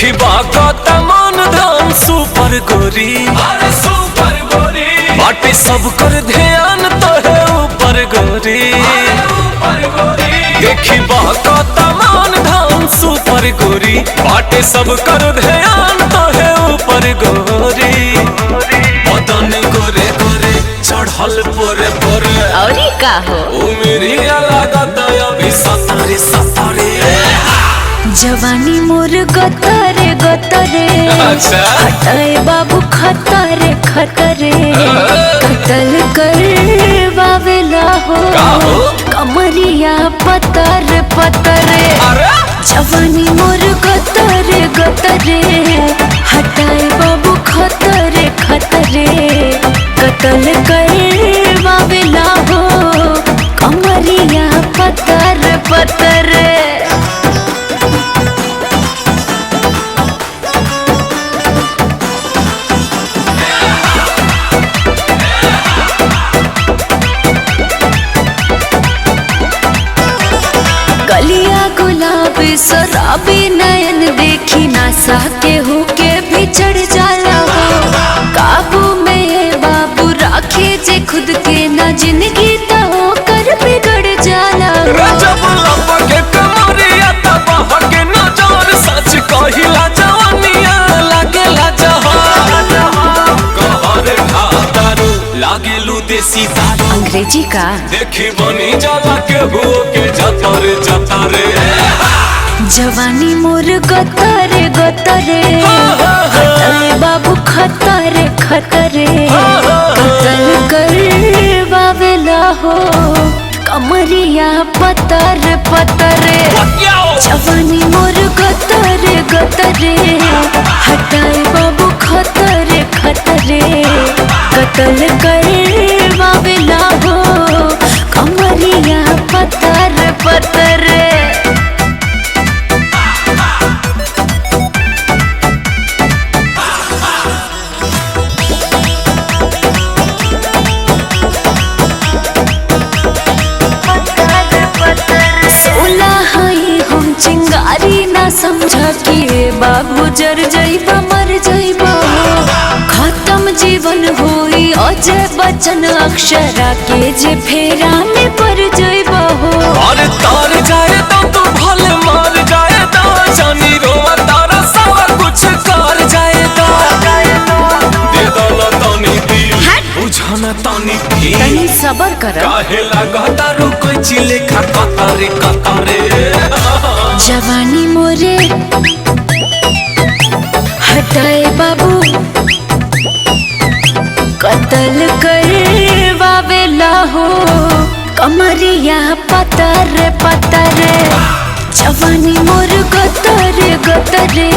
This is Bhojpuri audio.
देखी बात मन धान सुपर गोरी, अरे सुपर गोरी बाटे सब कर ध्यान तो है ऊपर गोरी, ऊपर गोरी देखी बात मन धान सुपर गोरी बाटे सब कर ध्यान तो है ऊपर गोरी। बदन गोरे गोरे चढ़ल पोरे पोरे और का हो मेरी लागत अभी सतारे सतारे। जवानी मोर गतरे गतरे, अच्छा हटाए बाबू खतरे खतरे, कतल कर बावेला हो कमरिया पतर पतरे। जवानी मोर गतरे गतरे, हटाए बाबू खतरे खतरे, कतल कर बावेला हो कमरिया पतर पतरे। गलिया गुलाबी शराबी नयन देखी नासा के हो के भी चढ़ जाला हो, काबू में बाबू राखे जे खुद के ना जिंदगी तो हो कर बिगड़ जाला हो। जब लपके कमरिया तब हके नजर सच कहिला जवानिया लागेला जहान, कहरे खातारू लागेलू देसी दारू अंग्रेजी का देखी बनी जाला के हो के जतरे जतरे। जवानी मोर गतरे गतरे, हटाए बाबू खतरे खतरे, कतल कर बावेला हो कमरिया पतर पतरे। जवानी मोर गतरे गतरे, हटाए बाबू खतरे खतरे, कतल कर बावेला हो कमरिया पतर पतरे। चिंगारी ना समझा कि बाबू जर जाइबा मर जाइबा, खत्म जीवन होई अजय बच्चन अक्षरा के जे फेरा में पड़ जाइबा हो। और तार जाए तो तू भले मार जाए तो जानी रोवा तारा सारा कुछ कर जाए तो दे दौला तानी दिल बुझाना तानी भी तनी सबर कर काहे लागता रू कोई चिले खा कतारे कतारे। जवानी मोरे हटाए बाबू कतल कर बावेला हो कमरिया पतर पतरे। जवानी मोर गतरे गतरे,